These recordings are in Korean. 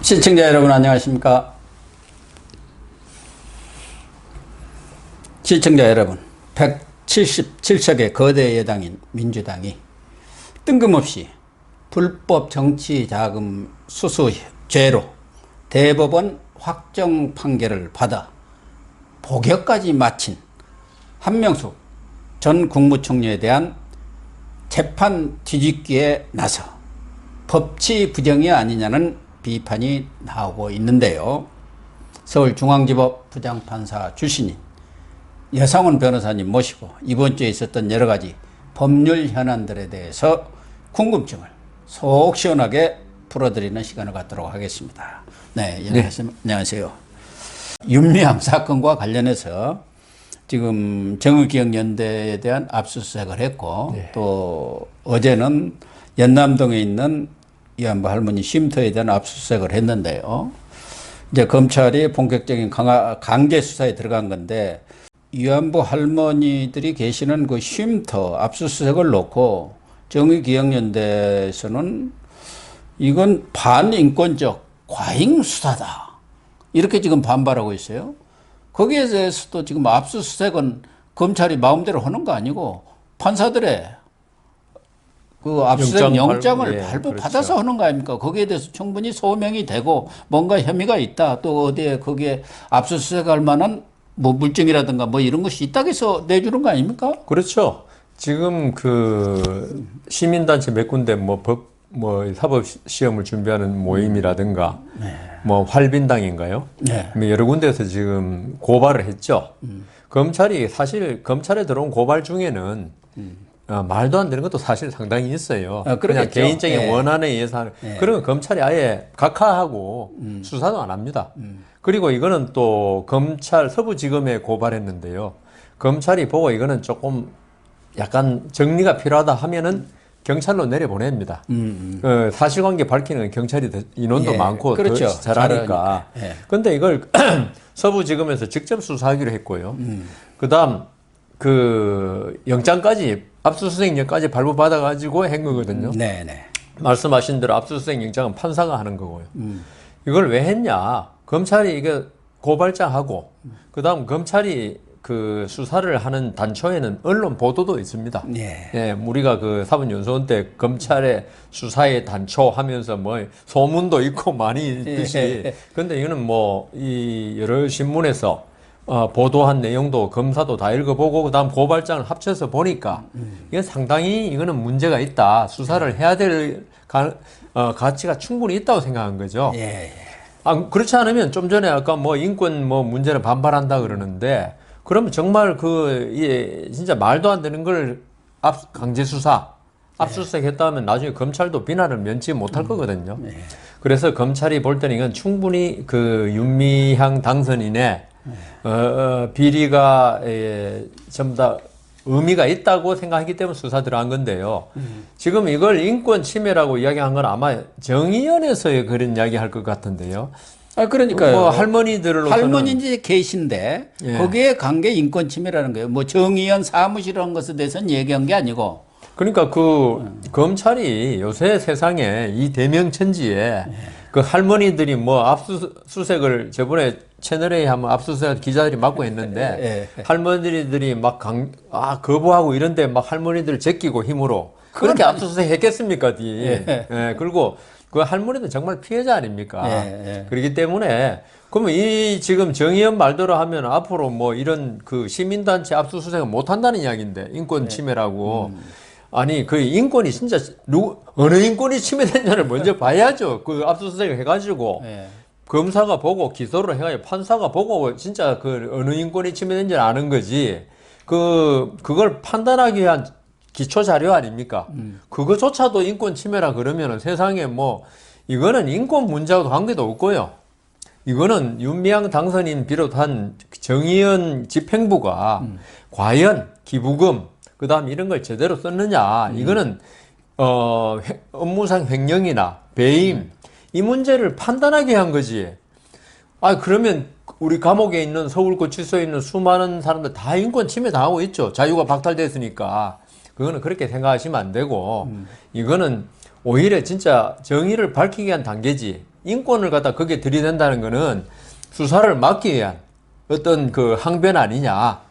시청자 여러분 안녕하십니까? 시청자 여러분, 177석의 거대 여당인 민주당이 뜬금없이 불법 정치자금 수수 죄로 대법원 확정 판결을 받아 복역까지 마친 한명숙 전 국무총리에 대한 재판 뒤집기에 나서 법치 부정이 아니냐는 비판이 나오고 있는데요. 서울중앙지법 부장판사 출신인 여상훈 변호사님 모시고 이번 주에 있었던 여러 가지 법률 현안들에 대해서 궁금증을 속 시원하게 풀어드리는 시간을 갖도록 하겠습니다. 네, 안녕하세요. 윤미향 사건과 관련해서 지금 정의기억연대에 대한 압수수색을 했고, 또 어제는 연남동에 있는 위안부 할머니 쉼터에 대한 압수수색을 했는데요. 이제 검찰이 본격적인 강제 수사에 들어간 건데, 위안부 할머니들이 계시는 그 쉼터 압수수색을 놓고 정의기억연대에서는 이건 반인권적 과잉 수사다, 이렇게 지금 반발하고 있어요. 거기에 대해서도 지금 압수수색은 검찰이 마음대로 하는 거 아니고 판사들의 그 압수수색 영장을 발부받아서 그렇죠. 하는 거 아닙니까? 거기에 대해서 충분히 소명이 되고 뭔가 혐의가 있다, 또 어디에 거기에 압수수색할 만한 뭐 물증이라든가 뭐 이런 것이 있다고 해서 내주는 거 아닙니까? 그렇죠. 지금 그 시민단체 몇 군데 사법 시험을 준비하는 모임이라든가 뭐 활빈당인가요? 네. 여러 군데에서 지금 고발을 했죠. 검찰이 사실 검찰에 들어온 고발 중에는 말도 안 되는 것도 사실 상당히 있어요. 그냥 개인적인 원한에 의해서 그러면 검찰이 아예 각하하고 수사도 안 합니다. 그리고 이거는 또 검찰 서부지검에 고발했는데요. 검찰이 보고 이거는 조금 약간 정리가 필요하다 하면은 경찰로 내려보냅니다. 사실관계 밝히는 경찰이 인원도 많고 그렇죠. 더 잘하니까. 그런데 이걸 서부지검에서 직접 수사하기로 했고요. 그다음 그 영장까지 압수수색영까지 발부받아가지고 한 거거든요. 네네. 말씀하신 대로 압수수색 영장은 판사가 하는 거고요. 이걸 왜 했냐? 검찰이 이거 고발장하고 그다음 검찰이 그 수사를 하는 단초에는 언론 보도도 있습니다. 우리가 그 사법연수원 때 검찰의 수사의 단초 하면서 뭐 소문도 있고 많이 있듯이. 근데 이거는 뭐 이 여러 신문에서 보도한 내용도 검사도 다 읽어보고 그다음 고발장을 합쳐서 보니까 이건 상당히 이거는 문제가 있다. 수사를 해야 될 가치가 충분히 있다고 생각한 거죠. 그렇지 않으면 좀 전에 아까 뭐 인권 뭐 문제를 반발한다 그러는데 그러면 정말 진짜 말도 안 되는 걸 강제 수사, 압수수색 했다 하면 나중에 검찰도 비난을 면치 못할 거거든요. 그래서 검찰이 볼 때는 이건 충분히 그 윤미향 당선인의 비리가 전부 다 의미가 있다고 생각하기 때문에 수사 들어간 건데요. 지금 이걸 인권 침해라고 이야기한 건 아마 정의연에서 그런 이야기 할 것 같은데요. 그러니까요. 뭐 할머니들이 계신데 거기에 관계 인권 침해라는 거예요. 뭐 정의연 사무실이라는 것에 대해서는 얘기한 게 아니고. 그러니까 검찰이 요새 세상에 이 대명천지에 그 할머니들이 뭐 압수수색을 저번에 채널A 하면 압수수색 기자들이 맡고 했는데 할머니들이 막 거부하고 이런데 막 할머니들 제끼고 힘으로 그렇게 압수수색 했겠습니까? 그리고 그 할머니도 정말 피해자 아닙니까? 그렇기 때문에 그러면 이 지금 정의연 말대로 하면 앞으로 뭐 이런 그 시민단체 압수수색을 못 한다는 이야기인데 인권 침해라고. 아니 그 인권이 진짜 어느 인권이 침해됐냐를 먼저 봐야죠. 그 압수수색을 해가지고 검사가 보고 기소를 해가지고 판사가 보고 진짜 그 어느 인권이 침해된지를 아는 거지. 그걸 판단하기 위한 기초 자료 아닙니까? 그거조차도 인권 침해라 그러면은 세상에 뭐 이거는 인권 문제하고도 관계도 없고요. 이거는 윤미향 당선인 비롯한 정의연 집행부가 과연 기부금 그다음 이런 걸 제대로 썼느냐, 이거는 업무상 횡령이나 배임 이 문제를 판단하게 한 거지. 그러면 우리 감옥에 있는 서울구치소에 있는 수많은 사람들 다 인권 침해 당하고 있죠. 자유가 박탈됐으니까. 그거는 그렇게 생각하시면 안 되고 이거는 오히려 진짜 정의를 밝히기 위한 단계지. 인권을 갖다 거기에 들이댄다는 거는 수사를 막기 위한 어떤 그 항변 아니냐.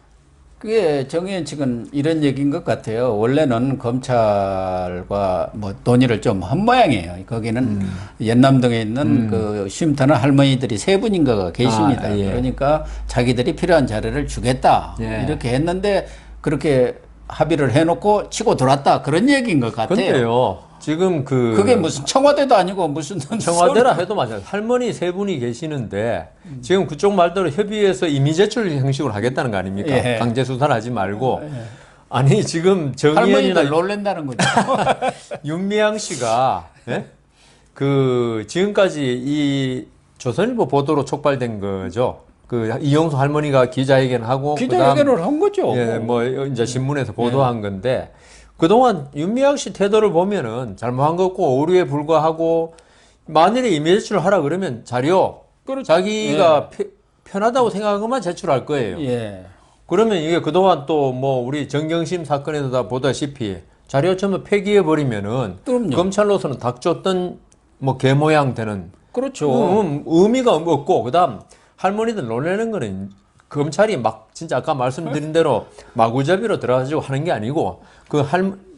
그게 정의연 측은 이런 얘기인 것 같아요. 원래는 검찰과 뭐 논의를 좀 한 모양이에요. 거기는 연남동에 있는 그 쉼터는 할머니들이 세 분인가가 계십니다. 아, 예. 그러니까 자기들이 필요한 자료를 주겠다. 예. 이렇게 했는데 그렇게 합의를 해놓고 치고 들어왔다. 그런 얘기인 것 같아요. 근데요, 지금 그게 무슨 청와대도 아니고 무슨 청와대라 해도 맞아요. 할머니 세 분이 계시는데 지금 그쪽 말대로 협의해서 임의 제출 형식으로 하겠다는 거 아닙니까? 예. 강제 수사를 하지 말고. 아니 지금 할머니들 정의연이나 놀랜다는 거죠. 윤미향 씨가 예? 그 지금까지 이 조선일보 보도로 촉발된 거죠. 그 이용수 할머니가 기자회견하고 기자회견을 한 거죠. 예, 뭐 이제 신문에서 보도한 건데 그동안 윤미향 씨 태도를 보면은 잘못한 거 없고 오류에 불과하고 만일에 임의 제출을 하라 그러면 자료 그렇죠. 자기가 편하다고 생각한 것만 제출할 거예요. 예. 그러면 이게 그동안 또 뭐 우리 정경심 사건에서 다 보다시피 자료 전부 폐기해 버리면은 그럼요. 검찰로서는 닥쳤던 뭐 개 모양 되는 그렇죠. 의미가 없고 그다음 할머니들 놀라는 거는 검찰이 막 진짜 아까 말씀드린 대로 마구잡이로 들어가지고 하는 게 아니고 그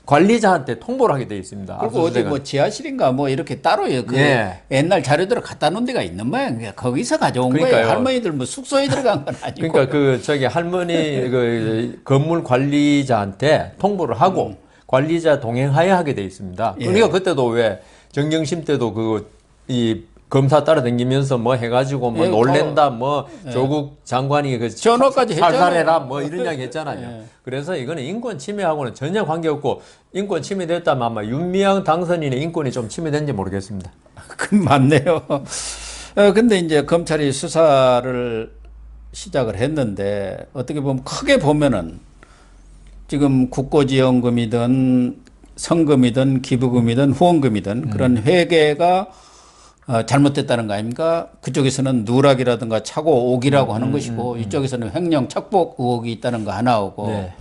관리자한테 통보를 하게 돼 있습니다. 그리고 어디 압수수색은. 뭐 지하실인가 뭐 이렇게 따로요. 그 예. 옛날 자료들을 갖다 놓은 데가 있는 모양이에요. 거기서 가져온 그러니까요. 거예요. 할머니들 뭐 숙소에 들어간 건 아니고. 그러니까 그 저기 할머니 그 건물 관리자한테 통보를 하고 관리자 동행하에 하게 돼 있습니다. 예. 그러니까 그때도 왜 정경심 때도 그 이 검사 따라다니면서 뭐 해가지고 뭐 예, 놀랜다 뭐 조국 장관이 그 전화까지 했잖아요. 살살해라 뭐 이런 이야기 했잖아요. 예. 그래서 이거는 인권 침해하고는 전혀 관계없고 인권 침해됐다면 아마 윤미향 당선인의 인권이 좀 침해된지 모르겠습니다. 그 맞네요. 근데 이제 검찰이 수사를 시작을 했는데 어떻게 보면 크게 보면은 지금 국고지원금이든 성금이든 기부금이든 후원금이든 그런 회계가 잘못됐다는 거 아닙니까? 그쪽에서는 누락이라든가 착오 오기라고 하는 것이고 이쪽에서는 횡령 착복 의혹이 있다는 거 하나오고 네.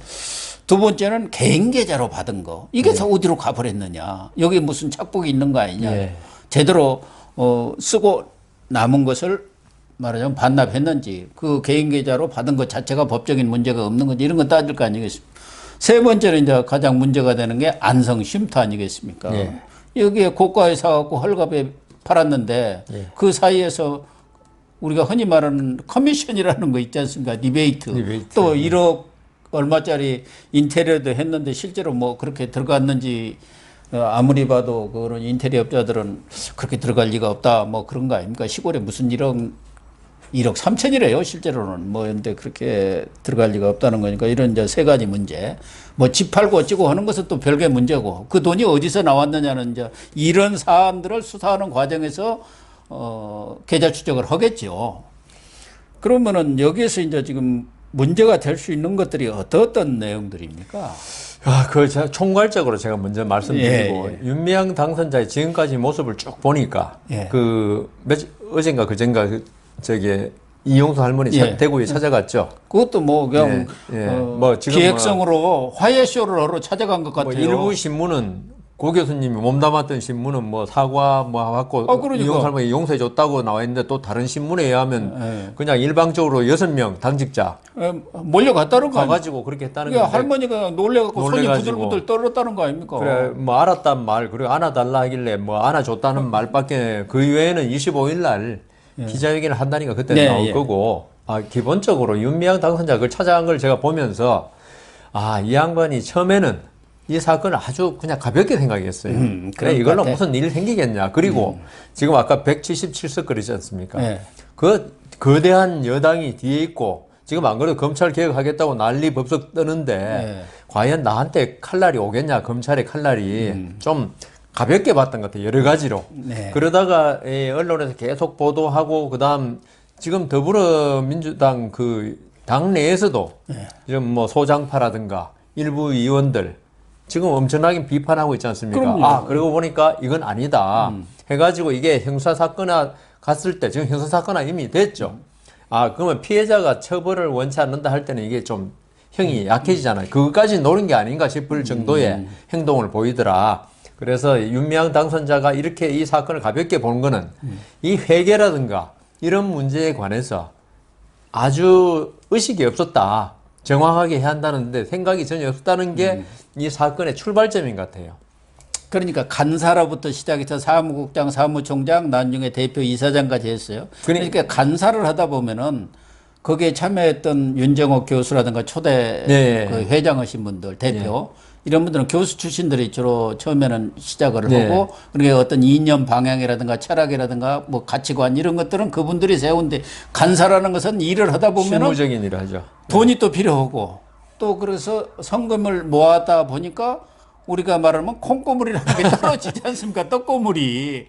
두 번째는 개인 계좌로 받은 거 이게 다 어디로 가버렸느냐? 여기 무슨 착복이 있는 거 아니냐? 네. 제대로 쓰고 남은 것을 말하자면 반납했는지 그 개인 계좌로 받은 것 자체가 법적인 문제가 없는 건지 이런 건 따질 거 아니겠습니까? 세 번째는 이제 가장 문제가 되는 게 안성 쉼터 아니겠습니까? 네. 여기에 고가에 사갖고 헐값에 팔았는데 그 사이에서 우리가 흔히 말하는 커미션이라는 거 있지 않습니까? 리베이트. 또 1억 얼마짜리 인테리어도 했는데 실제로 뭐 그렇게 들어갔는지 아무리 봐도 그런 인테리어 업자들은 그렇게 들어갈 리가 없다 뭐 그런 거 아닙니까? 시골에 무슨 1억 3천이래요 실제로는 뭐 근데 그렇게 들어갈 리가 없다는 거니까 이런 이제 세 가지 문제 뭐 집 팔고 어찌고 하는 것은 또 별개 문제고 그 돈이 어디서 나왔느냐는 이제 이런 사안들을 수사하는 과정에서 계좌 추적을 하겠죠. 그러면은 여기에서 이제 지금 문제가 될 수 있는 것들이 어떤 내용들입니까? 아, 그 제가 총괄적으로 제가 먼저 말씀드리고 예. 윤미향 당선자의 지금까지 모습을 쭉 보니까 예. 그 어젠가 그젠가 저기 이용수 할머니 예. 대구에 찾아갔죠. 그것도 뭐 그냥 예. 뭐 지금 기획성으로 화해쇼를 하러 찾아간 것 뭐 같아요. 일부 신문은 고 교수님이 몸담았던 신문은 뭐 사과 뭐 받고 그러니까. 이용수 할머니 용서해 줬다고 나와 있는데 또 다른 신문에 의하면 그냥 일방적으로 6명 당직자 몰려갔다는 거 아닙니까? 가가지고 그렇게 했다는 그러니까 건데 할머니가 놀래갖고 손이 놀래가지고. 부들부들 떨었다는 거 아닙니까? 그래 뭐 알았단 말 그리고 안아달라 하길래 뭐 안아줬다는 말밖에 그 이외에는 25일 날 기자회견을 한다니까 그때 네, 나올 예. 거고 기본적으로 윤미향 당선자 그걸 찾아간 걸 제가 보면서 이 양반이 처음에는 이 사건을 아주 그냥 가볍게 생각했어요. 그래 그럴 이걸로 것 같아. 무슨 일이 생기겠냐. 그리고 지금 아까 177석 그러지 않습니까? 네. 그 거대한 여당이 뒤에 있고 지금 안 그래도 검찰 개혁하겠다고 난리 법석 뜨는데 과연 나한테 칼날이 오겠냐. 검찰의 칼날이 좀 가볍게 봤던 것 같아요. 여러 가지로. 네. 그러다가 언론에서 계속 보도하고 그다음 지금 더불어민주당 그 당내에서도 지금 뭐 소장파라든가 일부 의원들 지금 엄청나게 비판하고 있지 않습니까? 그럼요. 그러고 보니까 이건 아니다. 해가지고 이게 형사사건화 갔을 때 지금 형사사건화 이미 됐죠. 그러면 피해자가 처벌을 원치 않는다 할 때는 이게 좀 형이 약해지잖아요. 그것까지 노린 게 아닌가 싶을 정도의 행동을 보이더라. 그래서 윤미향 당선자가 이렇게 이 사건을 가볍게 보는 거는 이 회계라든가 이런 문제에 관해서 아주 의식이 없었다. 정확하게 해야 한다는데 생각이 전혀 없다는 게 이 사건의 출발점인 것 같아요. 그러니까 간사로부터 시작해서 사무국장, 사무총장, 나중에 대표 이사장까지 했어요. 그러니까 간사를 하다 보면은 거기에 참여했던 윤정옥 교수라든가 초대 네. 그 회장하신 분들, 대표 이런 분들은 교수 출신들이 주로 처음에는 시작을 하고 그러니까 어떤 이념 방향이라든가 철학이라든가 뭐 가치관 이런 것들은 그분들이 세운데 간사라는 것은 일을 하다 보면은 실무적인 일을 하죠. 돈이 또 필요하고 또 그래서 성금을 모아다 보니까 우리가 말하면 콩고물이라는 게 떨어지지 않습니까? 떡고물이.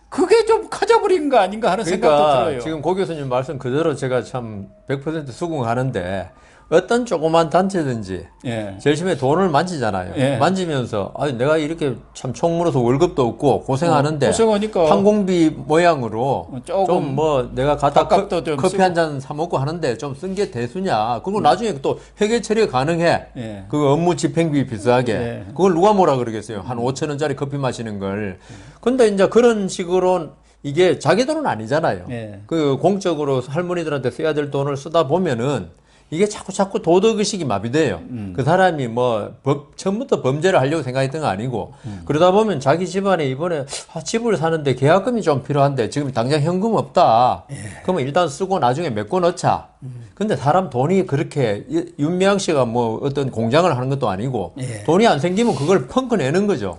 그게 좀 커져버린 거 아닌가 하는 생각도 들어요. 지금 고 교수님 말씀 그대로 제가 참 100% 수긍하는데 어떤 조그만 단체든지 예. 제일 처음에 돈을 만지잖아요. 예. 만지면서 아니 내가 이렇게 참 총무로서 월급도 없고 고생하는데 고생하니까 항공비 모양으로 조금 좀 뭐 내가 가다 밥값도 좀 커피 쓰고. 한 잔 사 먹고 하는데 좀 쓴 게 대수냐. 그리고 나중에 또 회계 처리가 가능해. 예. 그 업무 집행비 비싸게. 예. 그걸 누가 뭐라 그러겠어요. 한 5천 원짜리 커피 마시는 걸. 근데 이제 그런 식으로 이게 자기 돈은 아니잖아요. 예. 그 공적으로 할머니들한테 써야 될 돈을 쓰다 보면은 이게 자꾸 도덕의식이 마비돼요. 그 사람이 뭐 처음부터 범죄를 하려고 생각했던 거 아니고 그러다 보면 자기 집안에 이번에 집을 사는데 계약금이 좀 필요한데 지금 당장 현금 없다. 그러면 일단 쓰고 나중에 메꿔 넣자. 근데 사람 돈이 그렇게 윤미향 씨가 뭐 어떤 공장을 하는 것도 아니고 돈이 안 생기면 그걸 펑크 내는 거죠.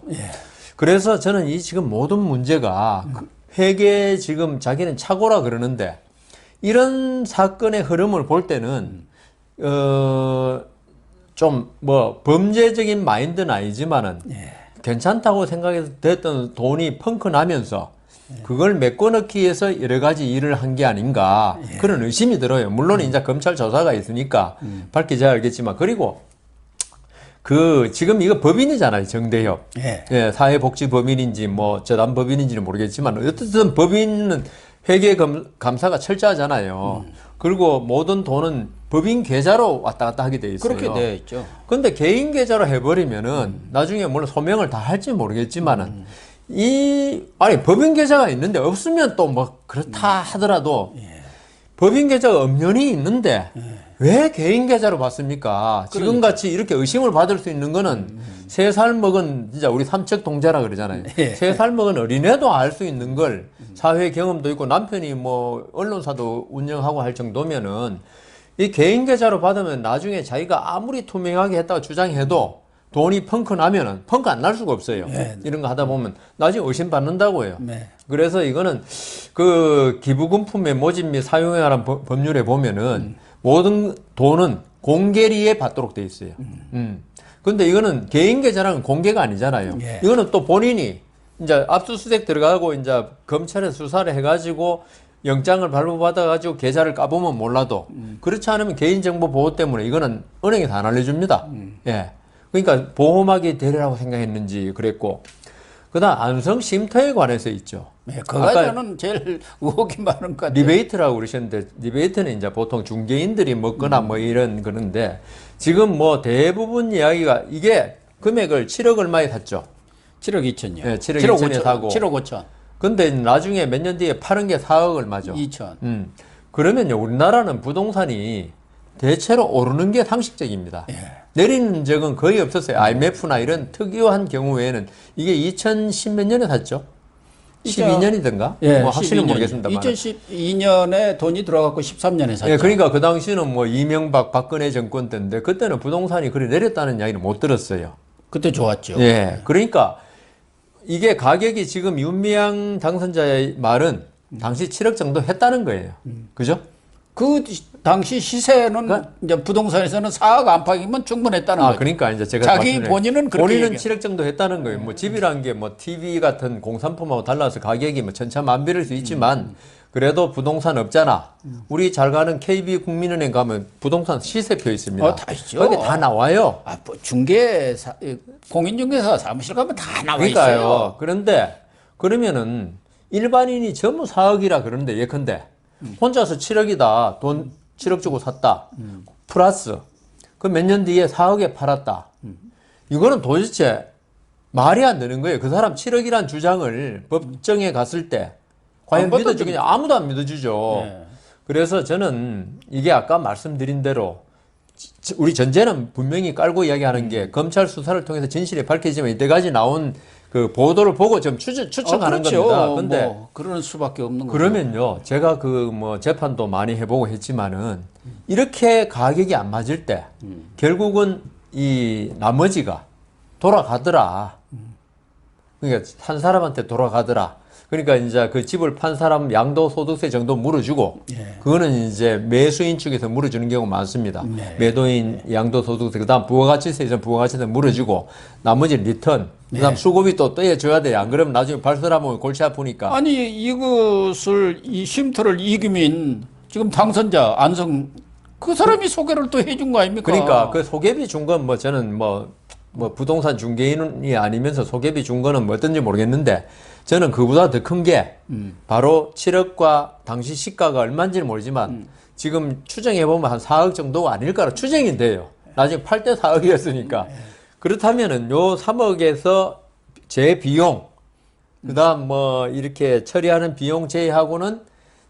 그래서 저는 이 지금 모든 문제가 회계 지금 자기는 착오라 그러는데 이런 사건의 흐름을 볼 때는 좀 뭐 범죄적인 마인드는 아니지만은 괜찮다고 생각해서 됐던 돈이 펑크 나면서 그걸 메꿔넣기 위해서 여러 가지 일을 한 게 아닌가 그런 의심이 들어요. 물론 이제 검찰 조사가 있으니까 밝히져야 알겠지만 그리고 그 지금 이거 법인이잖아요. 정대협. 예, 사회복지법인인지 뭐 재단법인인지는 모르겠지만 어쨌든 법인은 회계감사가 철저하잖아요. 그리고 모든 돈은 법인 계좌로 왔다 갔다 하게 돼 있어요. 그렇게 되어 있죠. 근데 개인 계좌로 해버리면은 나중에 물론 소명을 다 할지 모르겠지만은 아니 법인 계좌가 있는데 없으면 또 뭐 그렇다 하더라도 법인 계좌가 엄연히 있는데 왜 개인 계좌로 받습니까? 지금같이 이렇게 의심을 받을 수 있는 거는 3살 먹은 진짜 우리 삼척동자라 그러잖아요. 3살 먹은 어린애도 알 수 있는 걸 사회 경험도 있고 남편이 뭐 언론사도 운영하고 할 정도면은 이 개인 계좌로 받으면 나중에 자기가 아무리 투명하게 했다고 주장해도 돈이 펑크 나면은 펑크 안 날 수가 없어요. 이런 거 하다 보면 나중에 의심받는다고요. 그래서 이거는 그 기부금품의 모집 및 사용에 관한 법률에 보면은 모든 돈은 공개리에 받도록 돼 있어요. 근데 이거는 개인 계좌는 공개가 아니잖아요. 이거는 또 본인이 이제 압수수색 들어가고 이제 검찰에 수사를 해가지고 영장을 발부받아가지고 계좌를 까보면 몰라도 그렇지 않으면 개인정보 보호 때문에 이거는 은행에 다 안 알려줍니다. 예. 그러니까 보호막이 되리라고 생각했는지 그랬고 그다음 안성 쉼터에 관해서 있죠. 그가 저는 제일 의혹이 많은 것 같아요. 리베이트라고 그러셨는데 리베이트는 이제 보통 중개인들이 먹거나 뭐 이런 거는데 지금 뭐 대부분 이야기가 이게 금액을 7억 얼마에 샀죠. 7억 2천요. 네, 7억 2천에 사고. 7억 5천. 근데 나중에 몇 년 뒤에 파는 게 4억 얼마죠. 2천. 그러면요 우리나라는 부동산이 대체로 오르는 게 상식적입니다. 내리는 적은 거의 없었어요. IMF나 이런 특이한 경우 외에는 이게 2010 몇 년에 샀죠? 12년이든가? 뭐 확실히 모르겠습니다만. 2012년에 돈이 들어갔고 13년에 샀죠. 그러니까 그 당시는 뭐 이명박 박근혜 정권 때인데 그때는 부동산이 그리 내렸다는 이야기는 못 들었어요. 그때 좋았죠. 그러니까 이게 가격이 지금 윤미향 당선자의 말은 당시 7억 정도 했다는 거예요. 그죠? 그 당시 시세는 이제 부동산에서는 4억 안팎이면 충분했다는 거죠. 그러니까 이제 제가 자기 본인은 그렇게 본인은 7억 정도 했다는 거예요. 뭐 집이란 게 뭐 TV 같은 공산품하고 달라서 가격이 뭐 천차만별일 수 있지만 그래도 부동산 없잖아. 우리 잘 가는 KB 국민은행 가면 부동산 시세표 있습니다. 다 있죠. 거기 다 나와요. 뭐 공인중개사 사무실 가면 다 나와 그러니까요. 있어요. 그런데 그러면은 일반인이 전부 4억이라 그러는데 예컨대 혼자서 7억이다. 돈 7억 주고 샀다. 플러스 그 몇 년 뒤에 4억에 팔았다. 이거는 도대체 말이 안 되는 거예요. 그 사람 7억이란 주장을 법정에 갔을 때 과연 믿어주겠냐? 아무도 안 믿어주죠. 네. 그래서 저는 이게 아까 말씀드린 대로 우리 전제는 분명히 깔고 이야기하는 게 검찰 수사를 통해서 진실이 밝혀지면 이때까지 나온 그 보도를 보고 좀 추측하는 그렇죠. 겁니다. 근데 뭐 그럴 수밖에 없는 거죠. 그러면요, 제가 그 뭐 재판도 많이 해보고 했지만은 이렇게 가격이 안 맞을 때 결국은 이 나머지가 돌아가더라. 그러니까 한 사람한테 돌아가더라. 그러니까 이제 그 집을 판 사람 양도소득세 정도 물어주고, 예. 그거는 이제 매수인 측에서 물어주는 경우가 많습니다. 네. 매도인 양도소득세, 그 다음 부가가치세, 부가가치세 물어주고, 나머지 리턴, 그 다음 수고비 또 떼줘야 돼요. 안 그러면 나중에 발설하면 골치 아프니까. 아니 이것을 이 쉼터를 이기민 지금 당선자 안성 그 사람이 소개를 또 해준 거 아닙니까? 그러니까 그 소개비 준 건 뭐 저는 뭐 부동산 중개인이 아니면서 소개비 준 거는 뭐 어떤지 모르겠는데 저는 그보다 더 큰 게 바로 7억과 당시 시가가 얼마인지는 모르지만 지금 추정해보면 한 4억 정도가 아닐까로 추정이 돼요. 나중에 팔 때 4억이었으니까. 그렇다면은 요 3억에서 제 비용, 그 다음 뭐 이렇게 처리하는 비용 제외하고는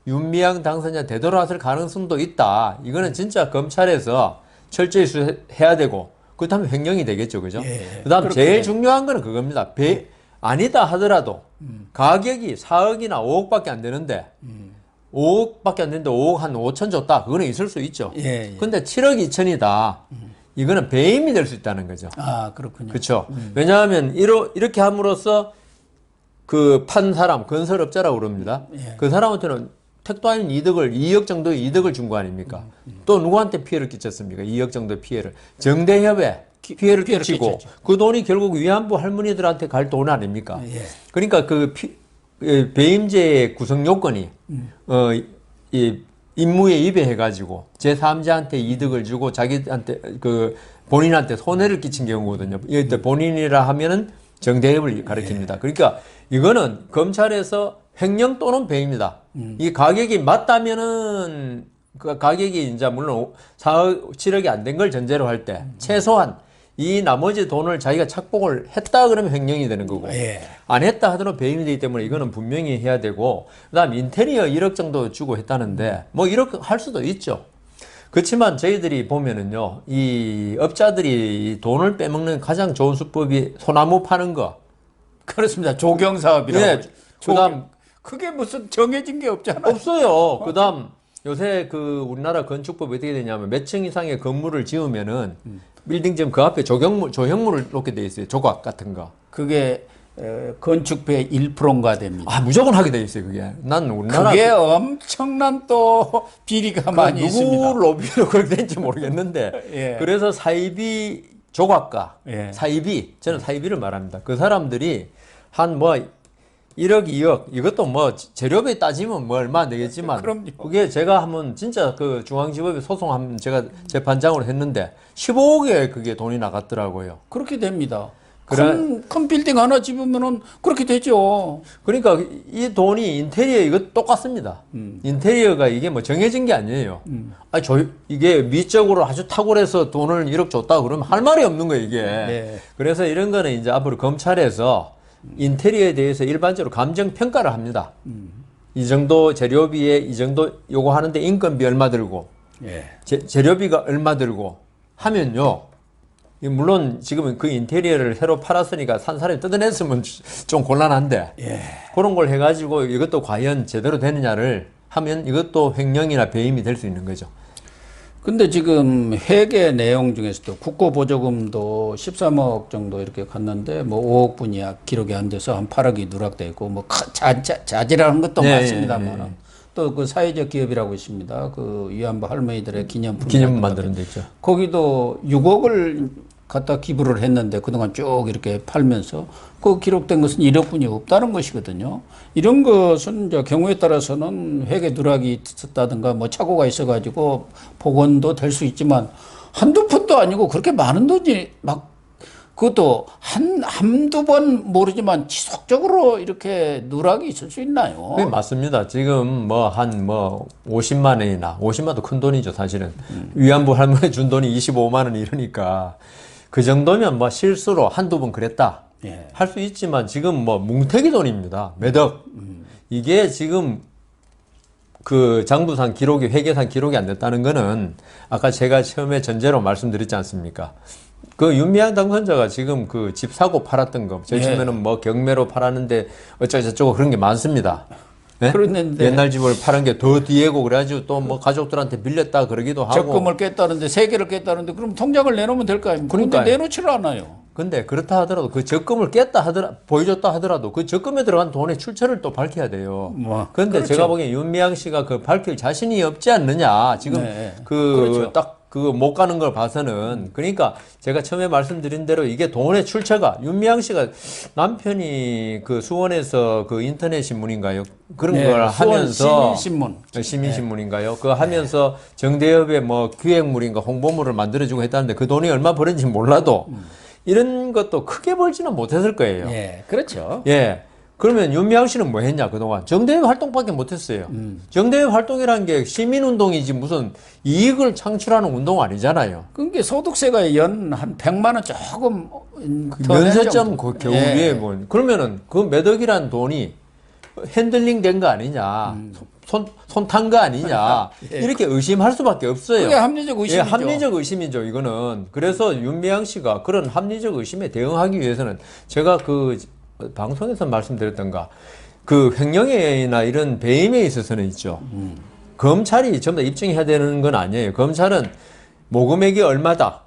윤미향 당선자 되돌아왔을 가능성도 있다. 이거는 진짜 검찰에서 철저히 수사해야 되고, 그렇다면 횡령이 되겠죠. 그죠? 예, 그 다음 그렇게 제일 중요한 거는 그겁니다. 아니다 하더라도 가격이 4억이나 5억밖에 안 되는데 5억밖에 안 되는데 5억 한 5천 줬다. 그거는 있을 수 있죠. 예, 예. 근데 7억 2천이다. 이거는 배임이 될 수 있다는 거죠. 아 그렇군요. 그렇죠. 왜냐하면 이렇게 함으로써 그 판 사람 건설업자라고 그럽니다. 예. 그 사람한테는 택도 아닌 이득을 2억 정도의 이득을 준 거 아닙니까? 또 누구한테 피해를 끼쳤습니까? 2억 정도의 피해를 정대협에 피해를 끼치고 끼쳤죠. 그 돈이 결국 위안부 할머니들한테 갈 돈 아닙니까? 예. 그러니까 그 배임죄의 구성 요건이 이 임무에 위배해가지고 제3자한테 이득을 주고 자기한테 그 본인한테 손해를 끼친 경우거든요. 이때 본인이라 하면은 정대협을 가리킵니다. 그러니까 이거는 검찰에서 횡령 또는 배임이다. 이 가격이 맞다면은 그 가격이 이제 물론 4억, 7억이 안 된 걸 전제로 할 때 최소한 이 나머지 돈을 자기가 착복을 했다 그러면 횡령이 되는 거고 예. 안 했다 하더라도 배임이 되기 때문에 이거는 분명히 해야 되고 그다음 인테리어 1억 정도 주고 했다는데 뭐 1억 할 수도 있죠. 그렇지만 저희들이 보면은요 이 업자들이 돈을 빼먹는 가장 좋은 수법이 소나무 파는 거. 그렇습니다. 조경 사업이라고. 예. 그다음 그게 무슨 정해진 게 없잖아요. 없어요. 그다음 요새 그 우리나라 건축법이 어떻게 되냐면 몇 층 이상의 건물을 지으면은 빌딩 지으면 그 앞에 조형물을 놓게 돼 있어요. 조각 같은 거. 그게 건축비의 1%인가 됩니다. 아 무조건 하게 돼 있어요. 그게. 난 우리나라 그게 엄청난 또 비리가 많이 있습니다. 누구 로비로 그렇게 된지 모르겠는데 예. 그래서 사이비 조각가 예. 사이비 저는 사이비를 말합니다. 그 사람들이 한 뭐 1억, 2억 이것도 뭐 재료비 따지면 뭐 얼마 안 되겠지만 그럼요. 그게 제가 한번 진짜 그 중앙지법에 소송하면 제가 재판장으로 했는데 15억에 그게 돈이 나갔더라고요. 그렇게 됩니다. 그래. 큰 빌딩 하나 집으면은 그렇게 되죠. 그러니까 이 돈이 인테리어 이거 똑같습니다. 인테리어가 이게 뭐 정해진 게 아니에요. 이게 미적으로 아주 탁월해서 돈을 1억 줬다 그러면 할 말이 없는 거예요, 이게. 네. 그래서 이런 거는 이제 앞으로 검찰에서 인테리어에 대해서 일반적으로 감정 평가를 합니다. 이 정도 재료비에 이 정도 요거 하는데 인건비 얼마 들고 예. 재료비가 얼마 들고 하면요. 물론 지금은 그 인테리어를 새로 팔았으니까 산 사람이 뜯어냈으면 좀 곤란한데 예. 그런 걸 해가지고 이것도 과연 제대로 되느냐를 하면 이것도 횡령이나 배임이 될 수 있는 거죠. 근데 지금 회계 내용 중에서도 국고보조금도 13억 정도 이렇게 갔는데 뭐 5억 분이야 기록이 안 돼서 한 8억이 누락돼 있고 뭐 자질하는 것도 네, 많습니다만 네, 네. 또 그 사회적 기업이라고 있습니다. 그 위안부 할머니들의 기념품 만드는 데 있죠. 거기도 6억을 갖다 기부를 했는데 그동안 쭉 이렇게 팔면서 그 기록된 것은 1억분이 없다는 것이거든요. 이런 것은 이제 경우에 따라서는 회계 누락이 있었다든가 뭐 착오가 있어가지고 복원도 될 수 있지만 한두 푼도 아니고 그렇게 많은 돈이 막 그것도 한두 번 모르지만 지속적으로 이렇게 누락이 있을 수 있나요? 네, 맞습니다. 지금 뭐 한 50만 원이나 50만도 큰 돈이죠, 사실은. 위안부 할머니 준 돈이 25만 원 이러니까 그 정도면 뭐 실수로 한두 번 그랬다. 예. 할 수 있지만 지금 뭐 뭉태기 돈입니다. 매덕. 이게 지금 그 장부상 기록이, 회계상 기록이 안 됐다는 거는 아까 제가 처음에 전제로 말씀드렸지 않습니까? 그 윤미향 당선자가 지금 그 집 사고 팔았던 거, 저 치면은 뭐 경매로 팔았는데 어쩌고저쩌고 그런 게 많습니다. 네? 그랬는데 옛날 집을 파는 게 더 뒤에고 그래가지고 또 뭐 가족들한테 빌렸다 그러기도 하고. 적금을 깼다는데 3개를 깼다는데 그럼 통장을 내놓으면 될 거 아닙니까? 그런데 내놓지를 않아요. 근데 그렇다 하더라도 그 적금을 깼다 하더라, 보여줬다 하더라도 그 적금에 들어간 돈의 출처를 또 밝혀야 돼요. 뭐, 근데 그렇죠. 제가 보기엔 윤미향 씨가 그 밝힐 자신이 없지 않느냐. 지금 네. 그 딱 그 못 가는 걸 봐서는. 그러니까 제가 처음에 말씀드린 대로 이게 돈의 출처가 윤미향 씨가 남편이 그 수원에서 그 인터넷 신문인가요? 그런 네, 걸 수원 하면서 시민신문. 시민신문인가요? 그거 하면서 정대협의 뭐 기획물인가 홍보물을 만들어주고 했다는데 그 돈이 얼마 벌었는지 몰라도 이런 것도 크게 벌지는 못했을 거예요. 예, 그렇죠. 예. 그러면 윤미향 씨는 뭐 했냐, 그동안? 정대협 활동밖에 못 했어요. 정대협 활동이라는 게 시민운동이지 무슨 이익을 창출하는 운동 아니잖아요. 그게 소득세가 연 한 100만 원 조금 더 면세점 그 겨우에 예. 뭐. 그러면은 그 매덕이란 돈이 핸들링 된 거 아니냐. 손 탄 거 아니냐. 예. 이렇게 의심할 수밖에 없어요. 그게 합리적 의심이죠. 예, 합리적 의심이죠, 이거는. 그래서 윤미향 씨가 그런 합리적 의심에 대응하기 위해서는 제가 그 방송에서 말씀드렸던가 그 횡령이나 이런 배임에 있어서는 있죠. 검찰이 전부 다 입증해야 되는 건 아니에요. 검찰은 모금액이 얼마다.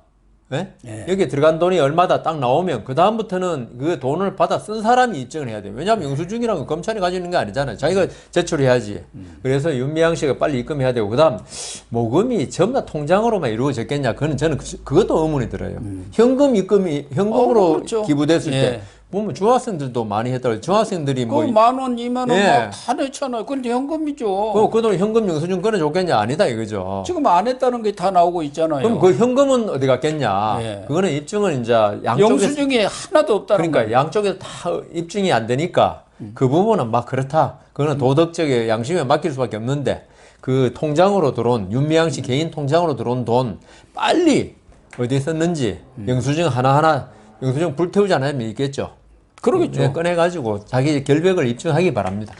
예? 예. 여기에 들어간 돈이 얼마다 딱 나오면 그 다음부터는 그 돈을 받아 쓴 사람이 입증을 해야 돼요. 왜냐하면 영수증이라는 건 검찰이 가지고 있는 게 아니잖아요. 자기가 제출해야지. 그래서 윤미향 씨가 빨리 입금해야 되고 그다음 모금이 전부 다 통장으로만 이루어졌겠냐? 그거는 저는 그것도 의문이 들어요. 현금 입금이 현금으로 그렇죠. 기부됐을 예. 때 보면 중학생들도 많이 했더라고요. 중학생들이 그 뭐 만 원, 2만 원 예. 막 다 냈잖아요. 근데 현금이죠. 그 돈 현금 영수증 끊어줬겠냐? 아니다 이거죠. 지금 안 했다는 게 다 나오고 있잖아요. 그럼 그 현금은 어디 갔겠냐? 예. 그거는 입증은 이제 양쪽에서 영수증이 하나도 없다는 그러니까 거예요. 양쪽에서 다 입증이 안 되니까 그 부분은 막 그렇다. 그거는 도덕적인 양심에 맡길 수밖에 없는데 그 통장으로 들어온 윤미향 씨 개인 통장으로 들어온 돈 빨리 어디에 썼는지 영수증 하나하나 영수증 불태우지 않으면 있겠죠. 그러겠죠. 네, 꺼내가지고 자기 결백을 입증하기 바랍니다.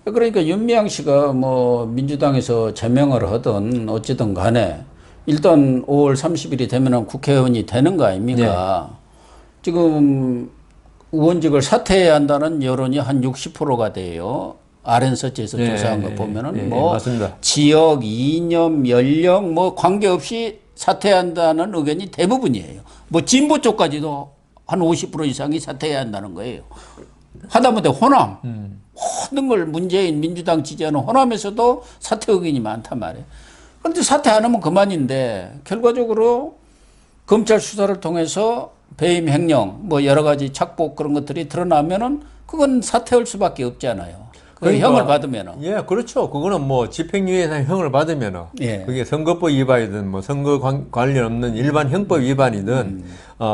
그러니까 윤미향 씨가 뭐 민주당에서 제명을 하든 어찌든 간에 일단 5월 30일이 되면은 국회의원이 되는 거 아닙니까? 지금 의원직을 사퇴해야 한다는 여론이 한 60%가 돼요. RN서치에서 조사한 거 보면은 뭐 맞습니다. 지역, 이념, 연령 뭐 관계없이 사퇴한다는 의견이 대부분이에요. 뭐 진보 쪽까지도 한 50% 이상이 사퇴해야 한다는 거예요. 하다못해 호남 모든 걸 문재인 민주당 지지하는 호남에서도 사퇴 의견이 많단 말이에요. 그런데 사퇴 안 하면 그만인데 결과적으로 검찰 수사를 통해서 배임 횡령 뭐 여러 가지 착복 그런 것들이 드러나면은 그건 사퇴할 수밖에 없잖아요. 그러니까, 형을 받으면은. 예, 그렇죠. 그거는 뭐 집행유예나 형을 받으면은 예. 그게 선거법 위반이든 뭐 선거 관련 없는 일반 형법 위반이든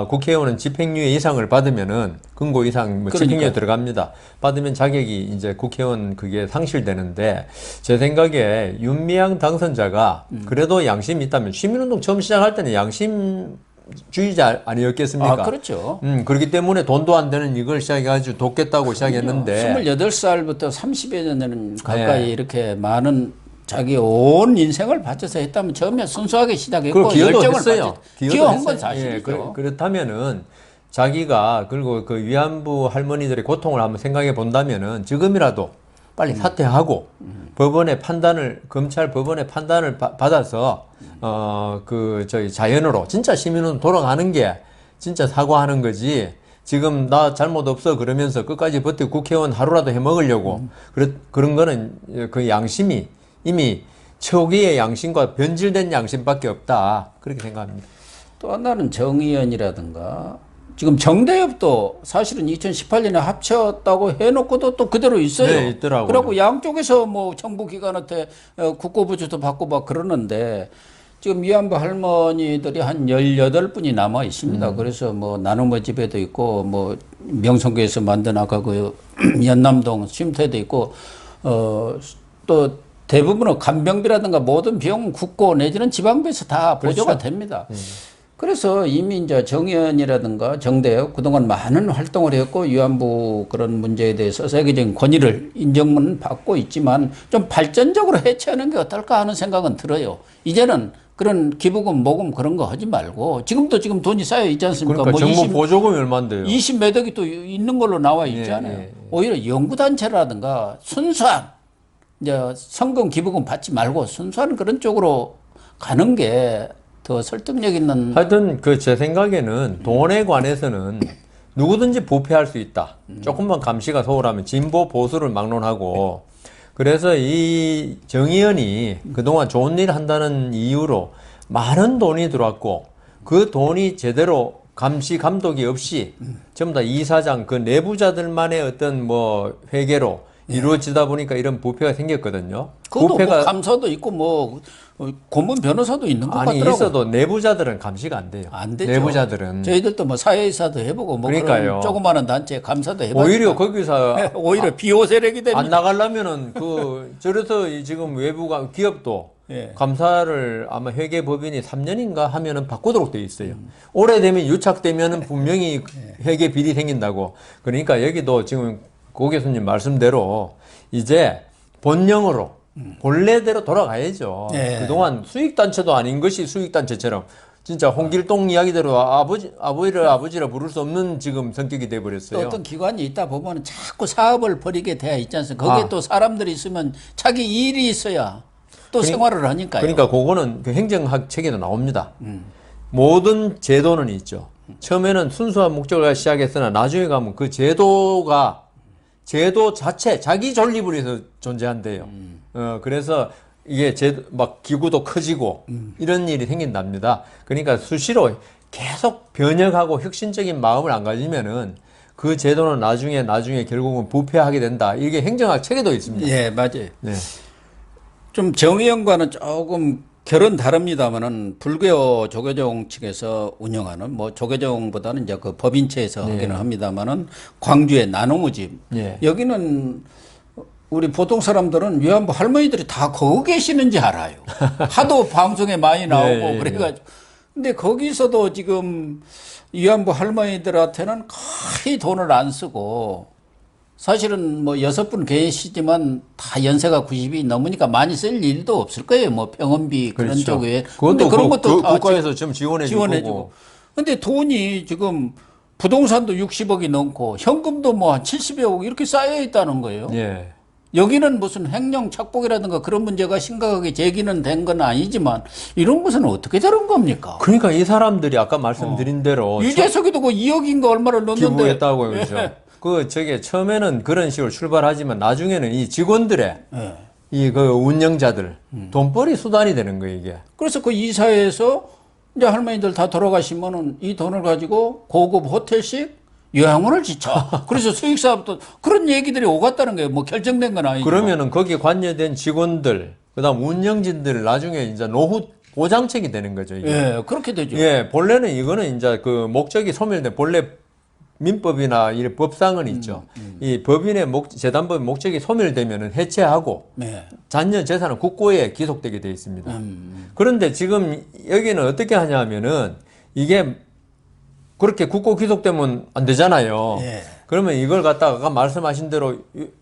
국회의원은 집행유예 이상을 받으면은 금고 이상 뭐 집행유예 들어갑니다. 받으면 자격이 이제 국회의원 그게 상실되는데 제 생각에 윤미향 당선자가 그래도 양심이 있다면 시민운동 처음 시작할 때는 양심주의자 아니었겠습니까? 아, 그렇죠. 그렇기 때문에 돈도 안 되는 이걸 시작해가지고 돕겠다고 시작했는데 28살부터 30여 년 가까이 이렇게 많은 자기 온 인생을 바쳐서 했다면 처음에 순수하게 시작했고 기여도 열정을 했어요. 기여한 건 했어요. 사실이죠. 예, 그렇다면은 자기가 그리고 그 위안부 할머니들의 고통을 한번 생각해 본다면은 지금이라도 빨리 사퇴하고 법원의 판단을 검찰 법원의 판단을 받아서 저희 자연으로 진짜 시민은 돌아가는 게 진짜 사과하는 거지. 지금 나 잘못 없어 그러면서 끝까지 버티고 국회의원 하루라도 해 먹으려고 그런 거는 그 양심이 이미 초기의 양심과 변질된 양심밖에 없다 그렇게 생각합니다. 또 하나는 정의연이라든가 지금 정대협도 사실은 2018년에 합쳤다고 해놓고도 또 그대로 있어요. 네, 있더라고요. 그리고 양쪽에서 뭐 정부 기관한테 국고부주도 받고 막 그러는데 지금 위안부 할머니들이 한 18분이 남아 있습니다. 그래서 뭐 나눔의 집에도 있고 뭐 명성교에서 만든 아까 그 연남동 쉼터에도 있고 또 대부분은 간병비라든가 모든 비용은 국고 내지는 지방비에서 다 보조가 됩니다. 그래서 이미 이제 정의연이라든가 정대협 그동안 많은 활동을 했고 위안부 그런 문제에 대해서 세계적인 권위를 인정은 받고 있지만 좀 발전적으로 해체하는 게 어떨까 하는 생각은 들어요. 이제는 그런 기부금, 모금 그런 거 하지 말고 지금도 지금 돈이 쌓여 있지 않습니까? 그러니까 뭐 정부 보조금이 얼마인데요? 20몇 억이 또 있는 걸로 나와 있잖아요. 예, 예, 예. 오히려 연구단체라든가 순수한 이제 성금 기부금 받지 말고 순수한 그런 쪽으로 가는 게 더 설득력 있는. 하여튼 그 제 생각에는 돈에 관해서는 누구든지 부패할 수 있다. 조금만 감시가 소홀하면 진보 보수를 막론하고 그래서 이 정의연이 그동안 좋은 일 한다는 이유로 많은 돈이 들어왔고 그 돈이 제대로 감시 감독이 없이 전부 다 이사장 그 내부자들만의 어떤 뭐 회계로 이루어지다 보니까 이런 부패가 생겼거든요. 그것도 뭐 감사도 있고 뭐 고문 변호사도 있는 것 아니 같더라고요. 있어도 내부자들은 감시가 안 돼요. 안 되죠. 내부자들은 저희들도 뭐 사회이사도 해보고 뭐 그러니까요. 그런 조그마한 단체 감사도 해봤죠. 오히려 거기서 오히려 비호 세력이 되니까. 안 나가려면은 그 저래서 지금 외부가 기업도 예. 감사를 아마 회계법인이 3년인가 하면은 바꾸도록 돼 있어요. 오래되면 유착되면은 분명히 회계 비리 생긴다고. 그러니까 여기도 지금 고 교수님 말씀대로 이제 본령으로 본래대로 돌아가야죠. 예. 그동안 수익단체도 아닌 것이 수익단체처럼 진짜 홍길동 이야기대로 아버지를 아버지라 부를 수 없는 지금 성격이 또 돼버렸어요. 어떤 기관이 있다 보면 자꾸 사업을 벌이게 돼 있지 않습니까? 거기에 또 사람들이 있으면 자기 일이 있어야 또 생활을 하니까요. 그러니까 그거는 그 행정학 책에도 나옵니다. 모든 제도는 있죠. 처음에는 순수한 목적을 시작했으나 나중에 가면 그 제도가 제도 자체 자기 존립을 위해서 존재한대요. 그래서 이게 막 기구도 커지고 이런 일이 생긴답니다. 그러니까 수시로 계속 변혁하고 혁신적인 마음을 안 가지면은 그 제도는 나중에 결국은 부패하게 된다. 이게 행정학 책에도 있습니다. 예, 맞아요. 네. 좀 정의연과는 조금 결은 다릅니다만은 불교 조계종 측에서 운영하는 뭐 조계종보다는 이제 그 법인체에서 하기는 합니다만은 광주의 나눔의 예. 여기는 우리 보통 사람들은 위안부 할머니들이 다 거기 계시는지 알아요. 하도 방송에 많이 나오고 예, 예, 그래가지고. 근데 거기서도 지금 위안부 할머니들한테는 거의 돈을 안 쓰고 사실은 뭐 6분 계시지만 다 연세가 90이 넘으니까 많이 쓸 일도 없을 거예요. 뭐 병원비 그런 그렇죠. 쪽에. 그것도 그런 것도 다 국가에서 좀 지원해주고. 근데 돈이 지금 부동산도 60억이 넘고 현금도 뭐 한 70여 억 이렇게 쌓여 있다는 거예요. 예. 여기는 무슨 횡령 착복이라든가 그런 문제가 심각하게 제기는 된 건 아니지만 이런 것은 어떻게 저런 겁니까? 그러니까 이 사람들이 아까 말씀드린 대로 유재석이도 그 2억인가 얼마를 넣는데 기부했다고요, 그렇죠? 처음에는 그런 식으로 출발하지만 나중에는 이 직원들의 이 그 운영자들 돈벌이 수단이 되는 거예요, 이게. 그래서 그 이사회에서 이제 할머니들 다 돌아가시면은 이 돈을 가지고 고급 호텔식 요양원을 짓자. 그래서 수익사업도 그런 얘기들이 오갔다는 거예요. 뭐 결정된 건 아니고. 그러면은 거기에 관여된 직원들, 그다음 운영진들 나중에 이제 노후 보장책이 되는 거죠, 이게. 예, 그렇게 되죠. 예, 본래는 이거는 이제 그 목적이 소멸된 본래 민법이나 이 법상은 있죠. 이 법인의 재단법의 목적이 소멸되면은 해체하고 네. 잔여 재산은 국고에 기속되게 돼 있습니다. 그런데 지금 여기는 어떻게 하냐면은 이게 그렇게 국고 기속되면 안 되잖아요. 예. 그러면 이걸 갖다가 아까 말씀하신 대로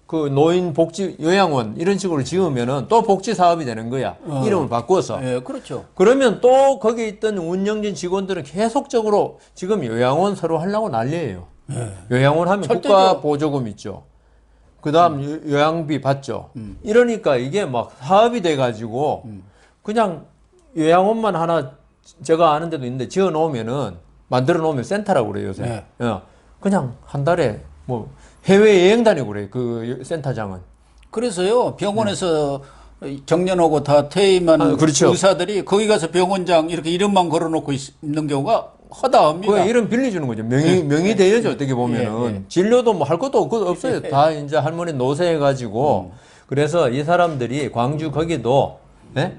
그 노인 복지 요양원 이런 식으로 지으면은 또 복지 사업이 되는 거야. 이름을 바꿔서. 예, 그렇죠. 그러면 또 거기 있던 운영진 직원들은 계속적으로 지금 요양원 서로 하려고 난리예요. 요양원 하면 절대죠. 국가 보조금 있죠. 그다음 요양비 받죠. 이러니까 이게 막 사업이 돼가지고 그냥 요양원만 하나 제가 아는 데도 있는데 지어 놓으면은 만들어 놓으면 센터라고 그래요 요새. 네. 그냥 한 달에 뭐 해외 여행 다니고 그래 그 센터장은. 그래서요 병원에서 정년하고 다 퇴임한 그렇죠. 의사들이 거기 가서 병원장 이렇게 이름만 걸어놓고 있는 경우가 허다합니다. 그 이름 빌려주는 거죠. 명의 대여죠 어떻게 보면은 진료도 뭐 할 것도 없어요. 다 이제 할머니 노쇠해가지고 그래서 이 사람들이 광주 거기도 네?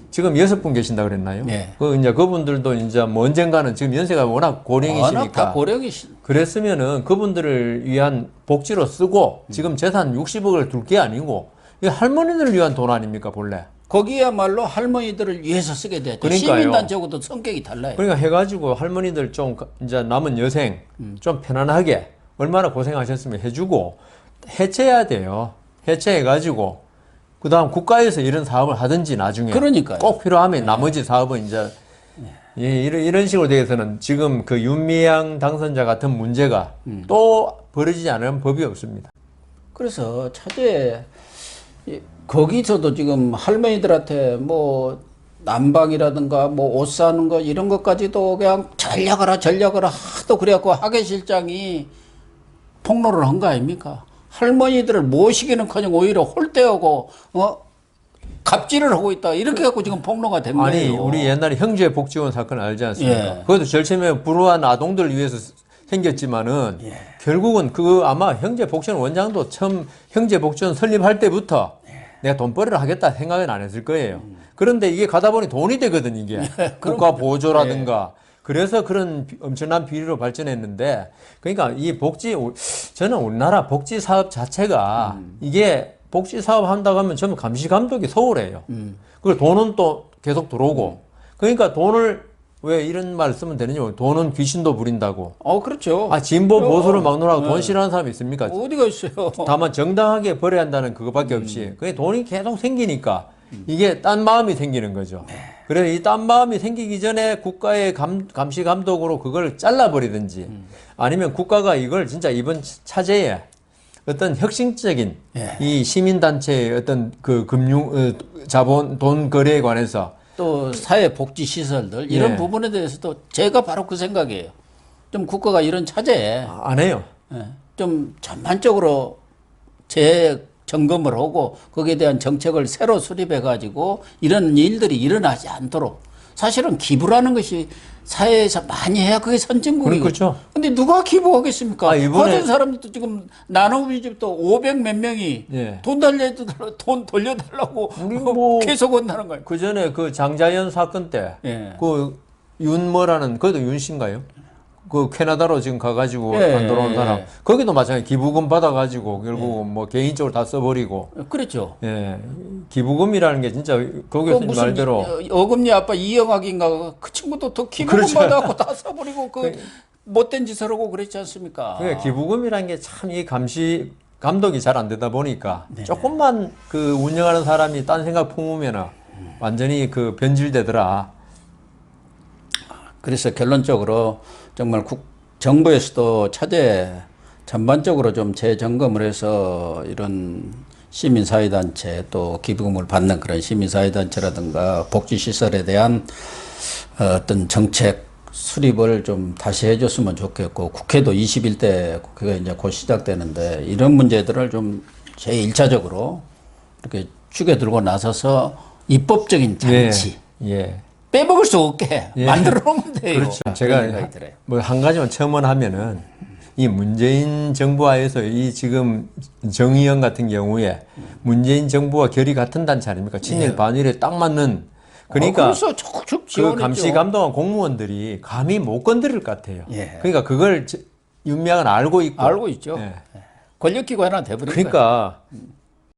지금 6분 계신다 그랬나요? 네. 그 이제 그분들도 이제 뭐 언젠가는 지금 연세가 워낙 고령이시니까 다 그랬으면은 그분들을 위한 복지로 쓰고 지금 재산 60억을 둘 게 아니고 이 할머니들을 위한 돈 아닙니까 본래? 거기야말로 할머니들을 위해서 쓰게 되죠. 그러니까요. 시민단체하고도 성격이 달라요. 그러니까 해가지고 할머니들 좀 이제 남은 여생 좀 편안하게 얼마나 고생하셨으면 해주고 해체해야 돼요. 해체해가지고 그다음 국가에서 이런 사업을 하든지 나중에 그러니까요. 꼭 필요하면 나머지 사업은 이제 예, 이런 식으로 되어서는 지금 그 윤미향 당선자 같은 문제가 또 벌어지지 않은 법이 없습니다. 그래서 차제에 거기서도 지금 할머니들한테 뭐 난방이라든가 뭐 옷 사는 거 이런 것까지도 그냥 전략하라 하도 그래갖고 하계실장이 폭로를 한 거 아닙니까? 할머니들을 모시기는커녕 오히려 홀대하고 갑질을 하고 있다 이렇게 갖고 지금 폭로가 된 아니 거예요. 우리 옛날에 형제복지원 사건 알지 않습니까? 예. 그것도 절체면 불우한 아동들을 위해서 생겼지만은 결국은 그 아마 형제복지원 원장도 처음 형제복지원 설립할 때부터 내가 돈벌이를 하겠다 생각은 안 했을 거예요. 그런데 이게 가다 보니 돈이 되거든 이게 국가 보조라든가 그래서 그런 엄청난 비리로 발전했는데 그러니까 이 저는 우리나라 복지 사업 자체가 이게 복지 사업 한다고 하면 전부 감시 감독이 소홀해요. 그리고 돈은 또 계속 들어오고 그러니까 돈을 왜 이런 말 쓰면 되느냐 돈은 귀신도 부린다고. 그렇죠. 진보 보수를 막론하고 돈 싫어하는 사람이 있습니까? 어디가 있어요? 다만 정당하게 벌어야 한다는 그것밖에 없이 그게 돈이 계속 생기니까 이게 딴 마음이 생기는 거죠. 그래서 이 딴 마음이 생기기 전에 국가의 감시 감독으로 그걸 잘라버리든지 아니면 국가가 이걸 진짜 이번 차제에 어떤 혁신적인 이 시민단체의 어떤 그 자본 돈 거래에 관해서 또 사회복지시설들 이런 예. 부분에 대해서도 제가 바로 그 생각이에요. 좀 국가가 이런 차제에 안 해요. 좀 전반적으로 재점검을 하고 거기에 대한 정책을 새로 수립해 가지고 이런 일들이 일어나지 않도록 사실은 기부라는 것이 사회에서 많이 해야 그게 선진국이고. 그렇죠. 근데 누가 기부하겠습니까? 이번에 하던 사람들도 지금 나눔의 집도 500 몇 명이 예. 돈 돌려달라고 우리 뭐 계속 온다는 거예요. 그 전에 그 장자연 사건 때 예. 그 윤뭐라는 그것도 윤 씨인가요? 그 캐나다로 지금 가가지고 예, 안 돌아온 사람 예. 거기도 마찬가지 기부금 받아가지고 결국은 뭐 개인적으로 다 써버리고 그렇죠. 예 기부금이라는 게 진짜 거기 또 서 무슨 말대로 어금니 아빠 이영학인가 그 친구도 더 기부금 그렇죠. 받아갖고 다 써버리고 그 못된 짓을 하고 그랬지 않습니까? 그러니까 기부금이라는 게 참 이 감시 감독이 잘 안 되다 보니까 조금만 그 운영하는 사람이 딴 생각 품으면은 완전히 그 변질되더라. 그래서 결론적으로 정말 정부에서도 차제 전반적으로 좀 재점검을 해서 이런 시민사회단체 또 기부금을 받는 그런 시민사회단체라든가 복지시설에 대한 어떤 정책 수립을 좀 다시 해줬으면 좋겠고 국회도 21대 국회가 이제 곧 시작되는데 이런 문제들을 좀 제1차적으로 이렇게 축에 들고 나서서 입법적인 장치 예. 빼먹을 수 없게 만들어 놓으면 돼요. 그렇죠. 제가 뭐 한 가지만 첨언하면은 이 문재인 정부하에서 이 지금 정의연 같은 경우에 문재인 정부와 결이 같은 단체 아닙니까? 친일 반일에 딱 맞는 그러니까 그래서 촉촉 그 지원했죠. 감시 감독한 공무원들이 감히 못 건드릴 것 같아요. 예. 그러니까 그걸 윤미향은 알고 있고 알고 있죠. 예. 권력기구 하나 돼버린 거예요. 그러니까